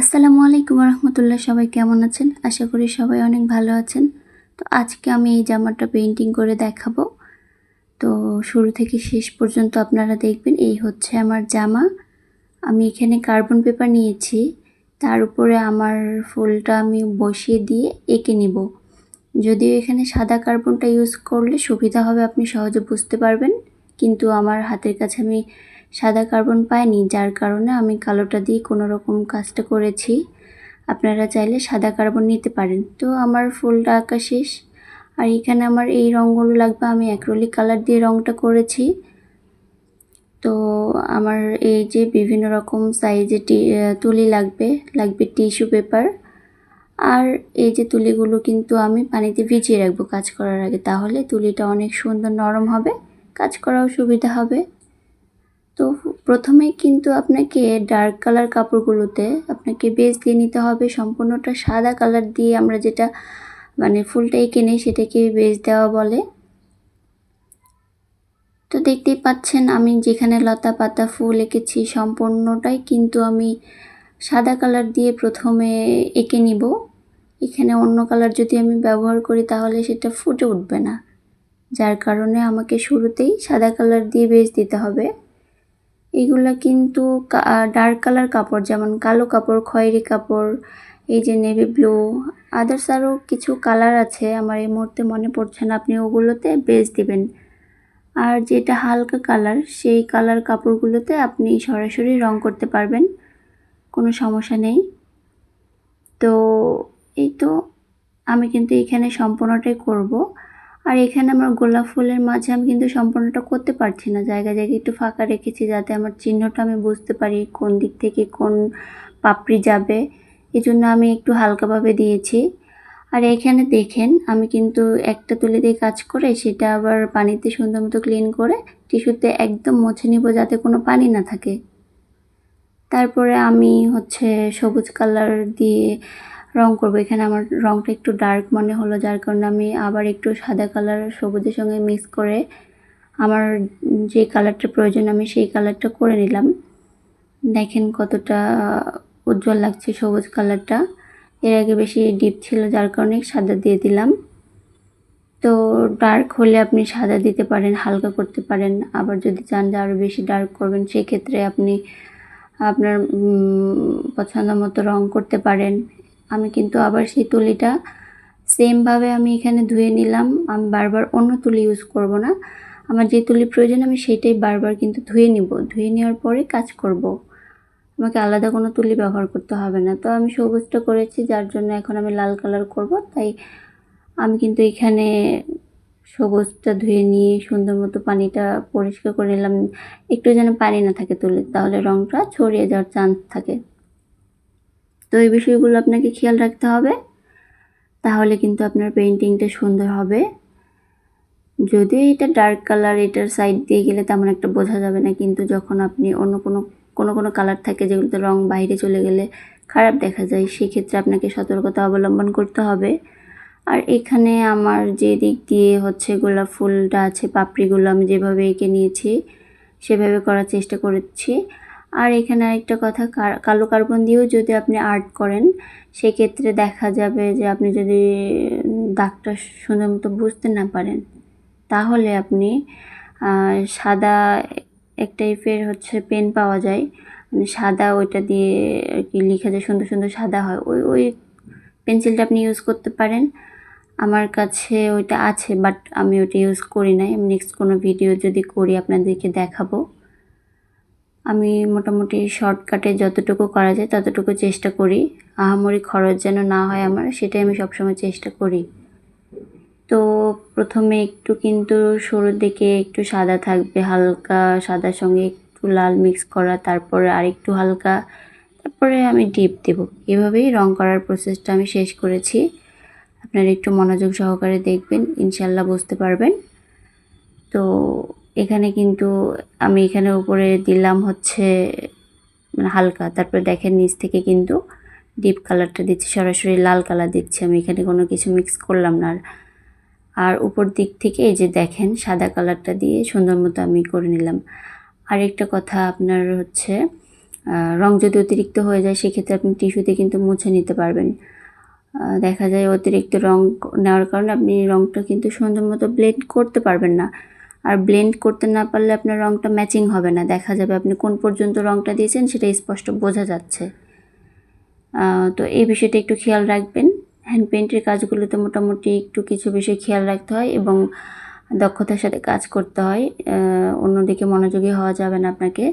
আসসালামু আলাইকুম রহমতুল্লাহ। সবাই কেমন আছেন? আশা করি সবাই অনেক ভালো আছেন। তো আজকে আমি এই জামাটা পেইন্টিং করে দেখাবো। তো শুরু থেকে শেষ পর্যন্ত আপনারা দেখবেন। এই হচ্ছে আমার জামা। আমি এখানে কার্বন পেপার নিয়েছি, তার উপরে আমার ফুলটা আমি বসিয়ে দিয়ে এঁকে নিব। যদিও এখানে সাদা কার্বনটা ইউজ করলে সুবিধা হবে, আপনি সহজে বুঝতে পারবেন, কিন্তু আমার হাতের কাছে আমি সাদা কার্বন পাইনি, যার কারণে আমি কালোটা দিয়ে কোনো রকম কাজটা করেছি। আপনারা চাইলে সাদা কার্বন নিতে পারেন। তো আমার ফুলটা আঁকা শেষ, আর এখানে আমার এই রঙগুলো লাগবে। আমি অ্যাক্রিলিক কালার দিয়ে রঙটা করেছি। তো আমার এই যে বিভিন্ন রকম সাইজে তুলি লাগবে টিস্যু পেপার, আর এই যে তুলিগুলো কিন্তু আমি পানিতে ভিজিয়ে রাখবো কাজ করার আগে, তাহলে তুলিটা অনেক সুন্দর নরম হবে, কাজ করাও সুবিধা হবে। তো প্রথমেই কিন্তু আপনাকে ডার্ক কালার কাপড়গুলোতে আপনাকে বেস দিয়ে নিতে হবে। সম্পূর্ণটা সাদা কালার দিয়ে আমরা যেটা ফুলটা এঁকে নিই সেটাকে বেস দেওয়া বলে। তো দেখতেই পাচ্ছেন আমি যেখানে লতা পাতা ফুল এঁকেছি সম্পূর্ণটাই কিন্তু আমি সাদা কালার দিয়ে প্রথমে এঁকে নিব। এখানে অন্য কালার যদি আমি ব্যবহার করি তাহলে সেটা ফুটে উঠবে না, যার কারণে আমাকে শুরুতেই সাদা কালার দিয়ে বেস দিতে হবে। এগুলা কিন্তু ডার্ক কালার কাপড়, যেমন কালো কাপড়, খয়েরি কাপড়, এই যে নেভি ব্লু, আদার্স আরও কিছু কালার আছে, আমার এই মুহূর্তে মনে পড়ছে না, আপনি ওগুলোতে বেস দিবেন। আর যেটা হালকা কালার সেই কালার কাপড়গুলোতে আপনি সরাসরি রং করতে পারবেন, কোনো সমস্যা নেই। তো এই তো আমি কিন্তু এখানে সম্পূর্ণটাই করব। আর এখানে আমার গোলাপ ফুলের মাঝে আমি কিন্তু সম্পূর্ণটা করতে পারছি না, জায়গায় জায়গায় একটু ফাঁকা রেখেছি যাতে আমার চিহ্নটা আমি বুঝতে পারি কোন দিক থেকে কোন পাপড়ি যাবে, এই জন্য আমি একটু হালকাভাবে দিয়েছি। আর এখানে দেখেন আমি কিন্তু একটা তুলি দিয়ে কাজ করে সেটা আবার পানিতে সুন্দর মতো ক্লিন করে টিস্যুতে একদম মুছে নিব যাতে কোনো পানি না থাকে। তারপরে আমি সবুজ কালার দিয়ে রং করব। এখানে আমার রংটা একটু ডার্ক মনে হলো, যার কারণে আমি আবার একটু সাদা কালার সবুজের সঙ্গে মিক্স করে আমার যে কালারটা প্রয়োজন আমি সেই কালারটা করে নিলাম। দেখেন কতটা উজ্জ্বল লাগছে সবুজ কালারটা। এর আগে বেশি ডিপ ছিল যার কারণে সাদা দিয়ে দিলাম। তো ডার্ক হলে আপনি সাদা দিতে পারেন, হালকা করতে পারেন। আবার যদি চান যে আরও বেশি ডার্ক করবেন সেক্ষেত্রে আপনি আপনার পছন্দ মতো রং করতে পারেন। আমি কিন্তু আবার সেই তুলিটা সেমভাবে আমি এখানে ধুয়ে নিলাম। আমি বারবার অন্য তুলি ইউজ করব না, আমার যে তুলি প্রয়োজন আমি সেটাই বারবার কিন্তু ধুয়ে নিব। ধুয়ে নেওয়ার পরে কাজ করব, আমাকে আলাদা কোনো তুলি ব্যবহার করতে হবে না। তো আমি সবুজটা করেছি, যার জন্য এখন আমি লাল কালার করব, তাই আমি কিন্তু এখানে সবুজটা ধুয়ে নিয়ে সুন্দর মতো পানিটা পরিষ্কার করে নিলাম, একটু যেন পানি না থাকে তুলে, তাহলে রংটা ছড়িয়ে যাওয়ার চান্স থাকে। তো এই বিষয়গুলো আপনাকে খেয়াল রাখতে হবে, তাহলে কিন্তু আপনার পেইন্টিংটা সুন্দর হবে। যদিও এটা ডার্ক কালার, এটার সাইড দিয়ে গেলে তেমন একটা বোঝা যাবে না, কিন্তু যখন আপনি অন্য কোনো কালার থাকে যেগুলোতে রং বাইরে চলে গেলে খারাপ দেখা যায়, সেক্ষেত্রে আপনাকে সতর্কতা অবলম্বন করতে হবে। আর এখানে আমার যে দিক দিয়ে গোলাপ ফুলটা আছে, পাপড়িগুলো আমি যেভাবে এঁকে নিয়েছি সেভাবে করার চেষ্টা করেছি। আর এখানে আরেকটা কথা, কালো কার্বন দিয়েও যদি আপনি আর্ট করেন সেক্ষেত্রে দেখা যাবে যে আপনি যদি দাগটা সুন্দর মতো বুঝতে না পারেন তাহলে আপনি সাদা এক টাইপের পেন পাওয়া যায়, সাদা, ওইটা দিয়ে আর কি লেখা যায়, সুন্দর সুন্দর সাদা হয়, ওই পেন্সিলটা আপনি ইউজ করতে পারেন। আমার কাছে ওইটা আছে, বাট আমি ওইটা ইউজ করি নাই। আমি নেক্সট কোনো ভিডিও যদি করি আপনাদেরকে দেখাবো। আমি মোটামুটি শর্টকাটে যতটুকু করা যায় ততটুকু চেষ্টা করি, আহামরি খরচ যেন না হয় আমার, সেটাই আমি সবসময় চেষ্টা করি। তো প্রথমে একটু কিন্তু শুরুর দিকে একটু সাদা থাকবে, হালকা সাদার সঙ্গে একটু লাল মিক্স করা, তারপরে আর একটু হালকা, তারপরে আমি ডিপ দেব। এভাবেই রং করার প্রসেসটা আমি শেষ করেছি। আপনারা একটু মনোযোগ সহকারে দেখবেন, ইনশাল্লাহ বুঝতে পারবেন। তো এখানে কিন্তু আমি এখানে উপরে দিলাম হালকা, তারপরে দেখেন নিচ থেকে কিন্তু ডিপ কালারটা দিচ্ছি, সরাসরি লাল কালার দিচ্ছি আমি, এখানে কোনো কিছু মিক্স করলাম না। আর উপর দিক থেকে এই যে দেখেন সাদা কালারটা দিয়ে সুন্দর মতো আমি করে নিলাম। আরেকটা কথা, আপনার রং যদি অতিরিক্ত হয়ে যায় সেক্ষেত্রে আপনি টিস্যুতে কিন্তু মুছে নিতে পারবেন। দেখা যায় অতিরিক্ত রং নেওয়ার কারণে আপনি রংটা কিন্তু সুন্দর মতো ব্লেন্ড করতে পারবেন না, আর ব্লেন্ড করতে না পারলে আপনার রংটা ম্যাচিং হবে না, দেখা যাবে আপনি কোন পর্যন্ত রংটা দিয়েছেন সেটা স্পষ্ট বোঝা যাচ্ছে। তো এই বিষয়টা একটু খেয়াল রাখবেন। হ্যান্ড পেইন্টের কাজগুলোতে মোটামুটি একটু কিছু বিষয় খেয়াল রাখতে হয় এবং দক্ষতার সাথে কাজ করতে হয়, অন্যদিকে মনোযোগী হওয়া যাবে না আপনাকে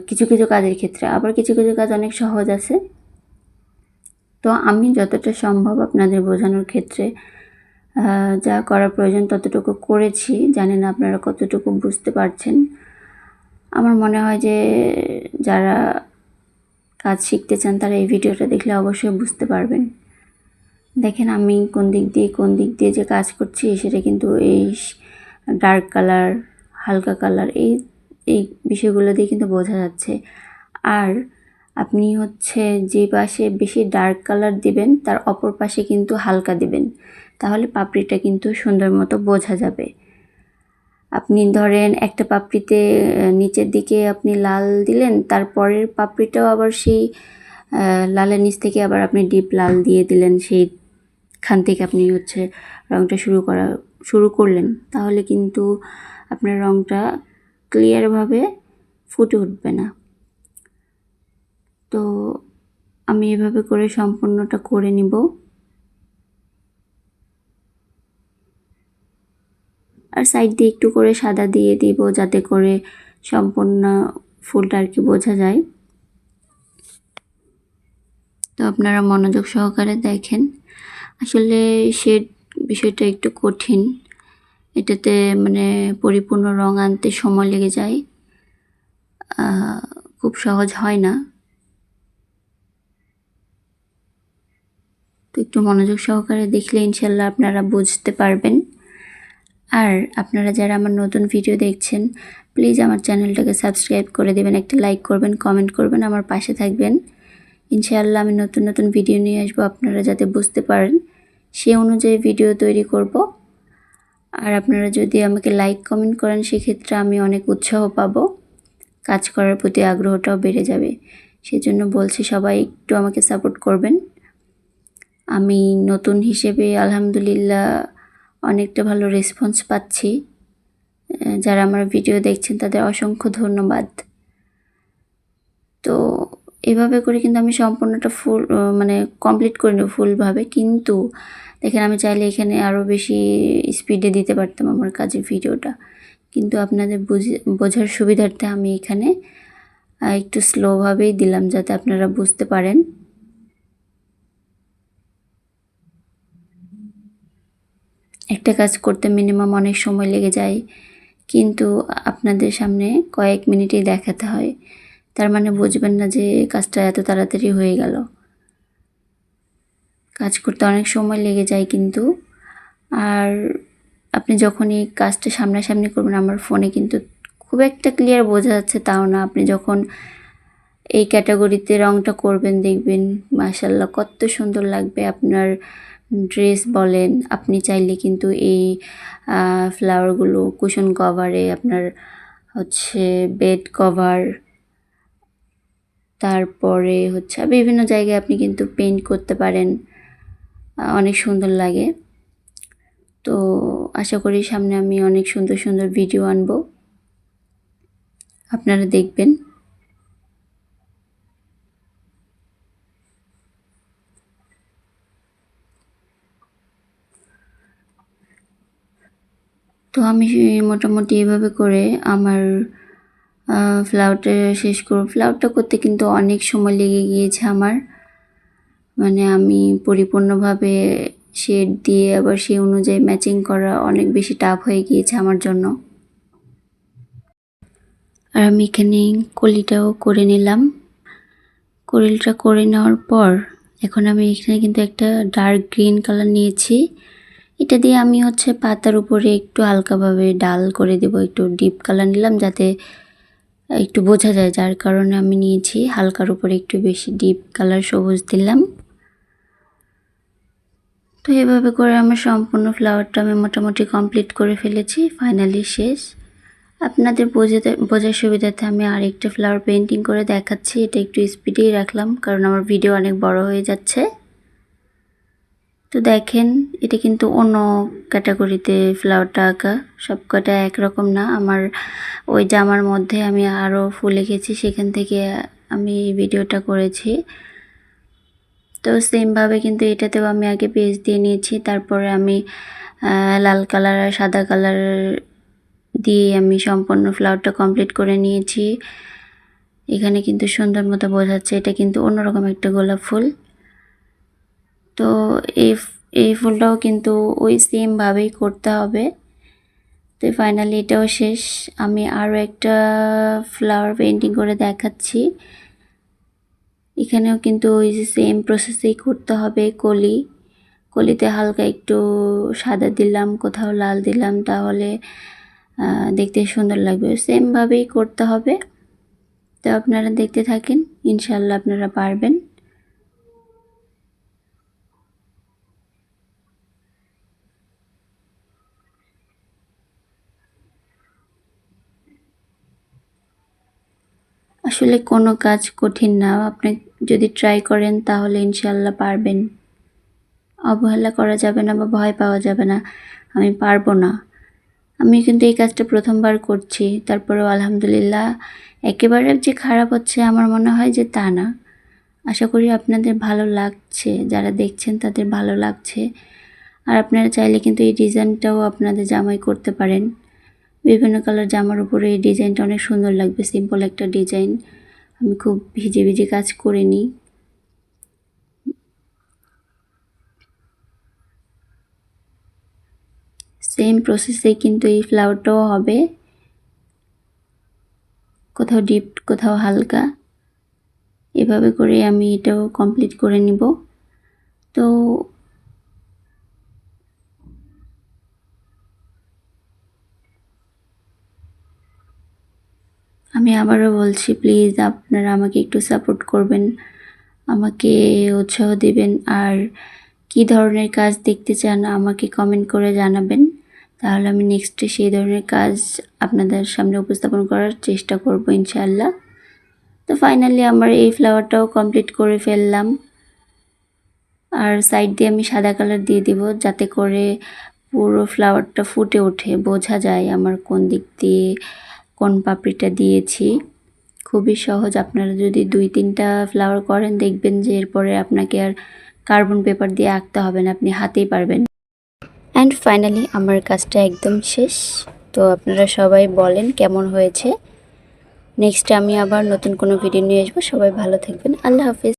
কিছু কিছু কাজের ক্ষেত্রে। আবার কিছু কিছু কাজ অনেক সহজ আছে। তো আমি যতটা সম্ভব আপনাদের বোঝানোর ক্ষেত্রে যা করার প্রয়োজন ততটুকু করেছি। জানি না আপনারা কতটুকু বুঝতে পারছেন। আমার মনে হয় যে যারা কাজ শিখতে চান তারা এই ভিডিওটা দেখলে অবশ্যই বুঝতে পারবেন। দেখেন আমি কোন দিক দিয়ে যে কাজ করছি সেটা কিন্তু এই ডার্ক কালার, হালকা কালার, এই বিষয়গুলো দিয়ে কিন্তু বোঝা যাচ্ছে। আর আপনি হচ্ছে যে পাশে বেশি ডার্ক কালার দিবেন তার অপর পাশে কিন্তু হালকা দিবেন, তাহলে পাপড়িটা কিন্তু সুন্দর মতো বোঝা যাবে। আপনি ধরেন একটা পাপড়িতে নিচের দিকে আপনি লাল দিলেন, তারপরের পাপড়িটাও আবার সেই লালের নিচ থেকে আবার আপনি ডিপ লাল দিয়ে দিলেন, সেইখান থেকে আপনি হচ্ছে রঙটা শুরু করলেন, তাহলে কিন্তু আপনার রঙটা ক্লিয়ারভাবে ফুটে উঠবে না। তো আমি এভাবে করে সম্পূর্ণটা করে নিব। আর সাইড দিয়ে একটু করে সাদা দিয়ে দিব যাতে করে সম্পূর্ণ ফুলটা আর কি বোঝা যায়। তো আপনারা মনোযোগ সহকারে দেখেন। আসলে শেড বিষয়টা একটু কঠিন, এটাতে মানে পরিপূর্ণ রং আনতে সময় লেগে যায়, খুব সহজ হয় না। তো একটু মনোযোগ সহকারে দেখলে ইনশাল্লাহ আপনারা বুঝতে পারবেন। আর আপনারা যারা আমার নতুন ভিডিও দেখছেন প্লিজ আমার চ্যানেলটাকে সাবস্ক্রাইব করে দেবেন, একটা লাইক করবেন, কমেন্ট করবেন, আমার পাশে থাকবেন। ইনশাআল্লাহ আমি নতুন নতুন ভিডিও নিয়ে আসবো, আপনারা যাতে বুঝতে পারেন সেই অনুযায়ী ভিডিও তৈরি করব। আর আপনারা যদি আমাকে লাইক কমেন্ট করেন সেক্ষেত্রে আমি অনেক উৎসাহ পাবো, কাজ করার প্রতি আগ্রহটাও বেড়ে যাবে। সেজন্য বলছি সবাই একটু আমাকে সাপোর্ট করবেন। আমি নতুন হিসেবে আলহামদুলিল্লাহ অনেকটা ভালো রেসপন্স পাচ্ছি। যারা আমার ভিডিও দেখছেন তাদের অসংখ্য ধন্যবাদ। তো এভাবে করে কিন্তু আমি সম্পূর্ণটা ফুল মানে কমপ্লিট করে নেব ফুলভাবে। কিন্তু দেখেন আমি চাইলে এখানে আরও বেশি স্পিডে দিতে পারতাম আমার কাজের ভিডিওটা, কিন্তু আপনাদের বোঝার সুবিধার্থে আমি এখানে একটু স্লোভাবেই দিলাম যাতে আপনারা বুঝতে পারেন। একটা কাজ করতে মিনিমাম অনেক সময় লেগে যায়, কিন্তু আপনাদের সামনে কয়েক মিনিটেই দেখাতে হয়, তার মানে বুঝবেন না যে কাজটা এত তাড়াতাড়ি হয়ে গেল। কাজ করতে অনেক সময় লেগে যায় কিন্তু। আর আপনি যখনই কাজটা সামনাসামনি করবেন, আমার ফোনে কিন্তু খুব একটা ক্লিয়ার বোঝা যাচ্ছে তাও না, আপনি যখন এই ক্যাটাগরিতে রংটা করবেন দেখবেন মাশাআল্লাহ কত সুন্দর লাগবে। আপনার ড্রেস বলেন, আপনি চাইলে কিন্তু এই ফ্লাওয়ারগুলো কুশন কভারে, আপনার হচ্ছে বেড কভার, তারপরে হচ্ছে বিভিন্ন জায়গায় আপনি কিন্তু পেইন্ট করতে পারেন, অনেক সুন্দর লাগে। তো আশা করি সামনে আমি অনেক সুন্দর সুন্দর ভিডিও আনবো, আপনারা দেখবেন। তো আমি মোটামুটি এভাবে করে আমার ফ্লাওয়ারটা শেষ করব। ফ্লাওয়ারটা করতে কিন্তু অনেক সময় লেগে গিয়েছে আমার, মানে আমি পরিপূর্ণভাবে শেড দিয়ে আবার সেই অনুযায়ী ম্যাচিং করা অনেক বেশি টাফ হয়ে গিয়েছে আমার জন্য। আর আমি এখানে কলিটাও করে নিলাম। কলিটা করে নেওয়ার পর এখন আমি এখানে কিন্তু একটা ডার্ক গ্রিন কালার নিয়েছি, এটা দিয়ে আমি হচ্ছে পাতার উপরে একটু হালকাভাবে ডাল করে দেব। একটু ডিপ কালার নিলাম যাতে একটু বোঝা যায়, যার কারণে আমি নিয়েছি হালকার উপরে একটু বেশি ডিপ কালার সবুজ দিলাম। তো এভাবে করে আমার সম্পূর্ণ ফ্লাওয়ারটা আমি মোটামুটি কমপ্লিট করে ফেলেছি, ফাইনালি শেষ। আপনাদের বোঝার সুবিধার্থে আমি আরেকটা ফ্লাওয়ার পেন্টিং করে দেখাচ্ছি। এটা একটু স্পিডেই রাখলাম কারণ আমার ভিডিও অনেক বড় হয়ে যাচ্ছে। তো দেখেন এটা কিন্তু অন্য ক্যাটাগরিতে ফ্লাওয়ারটা আঁকা, সবকটা একরকম না। আমার ওই জামার মধ্যে আমি আরও ফুল এঁকেছি, সেখান থেকে আমি ভিডিওটা করেছি। তো সেমভাবে কিন্তু এটাতেও আমি আগে পেজ দিয়ে নিয়েছি, তারপরে আমি লাল কালার আর সাদা কালার দিয়ে আমি সম্পূর্ণ ফ্লাওয়ারটা কমপ্লিট করে নিয়েছি। এখানে কিন্তু সুন্দর মতো বোঝাচ্ছে এটা কিন্তু অন্যরকম একটা গোলাপ ফুল। তো এই ফুলটাও কিন্তু ওই সেমভাবেই করতে হবে। তো ফাইনালি এটাও শেষ। আমি আরও একটা ফ্লাওয়ার পেন্টিং করে দেখাচ্ছি। এখানেও কিন্তু ওই যে সেম প্রসেসেই করতে হবে। কলিতে হালকা একটু সাদা দিলাম, কোথাও লাল দিলাম, তাহলে দেখতে সুন্দর লাগবে। সেমভাবেই করতে হবে। তো আপনারা দেখতে থাকেন, ইনশাল্লাহ আপনারা পারবেন। আসলে কোনো কাজ কঠিন না, আপনি যদি ট্রাই করেন তাহলে ইনশাল্লাহ পারবেন। অবহেলা করা যাবে না বা ভয় পাওয়া যাবে না আমি পারবো না। আমি কিন্তু এই কাজটা প্রথমবার করছি, তারপরেও আলহামদুলিল্লাহ একেবারে যে খারাপ হচ্ছে আমার মনে হয় যে তা না। আশা করি আপনাদের ভালো লাগছে, যারা দেখছেন তাদের ভালো লাগছে। আর আপনারা চাইলে কিন্তু এই ডিজাইনটাও আপনাদের জামায় করতে পারেন। বিভিন্ন কালার জামার উপরে এই ডিজাইনটা অনেক সুন্দর লাগবে। সিম্পল একটা ডিজাইন, আমি খুব ভিজে ভিজে কাজ করিনি। সেম প্রসেসে কিন্তু এই ফ্লাওয়ারটাও হবে, কোথাও ডিপ কোথাও হালকা, এভাবে করে আমি এটাও কমপ্লিট করে নিব। তো আমি আবারও বলছি, প্লিজ আপনারা আমাকে একটু সাপোর্ট করবেন, আমাকে উৎসাহ দিবেন। আর কি ধরনের কাজ দেখতে চান আমাকে কমেন্ট করে জানাবেন, তাহলে আমি নেক্সটে সেই ধরনের কাজ আপনাদের সামনে উপস্থাপন করার চেষ্টা করব ইনশাআল্লাহ। তো ফাইনালি আমার এই ফ্লাওয়ারটাও কমপ্লিট করে ফেললাম। আর সাইড দিয়ে আমি সাদা কালার দিয়ে দিব, যাতে করে পুরো ফ্লাওয়ারটা ফুটে ওঠে, বোঝা যায় আমার কোন দিক দিয়ে কোন পাপড়িটা দিয়েছি। খুবই সহজ, আপনারা যদি 2-3টা ফ্লাওয়ার করেন দেখবেন যে এরপরে আপনাকে আর কার্বন পেপার দিয়ে আঁকতে হবে না, আপনি হাতেই পারবেন। অ্যান্ড ফাইনালি আমার কাজটা একদম শেষ। তো আপনারা সবাই বলেন কেমন হয়েছে। নেক্সট আমি আবার নতুন কোনো ভিডিও নিয়ে আসবো। সবাই ভালো থাকবেন, আল্লাহ হাফিজ।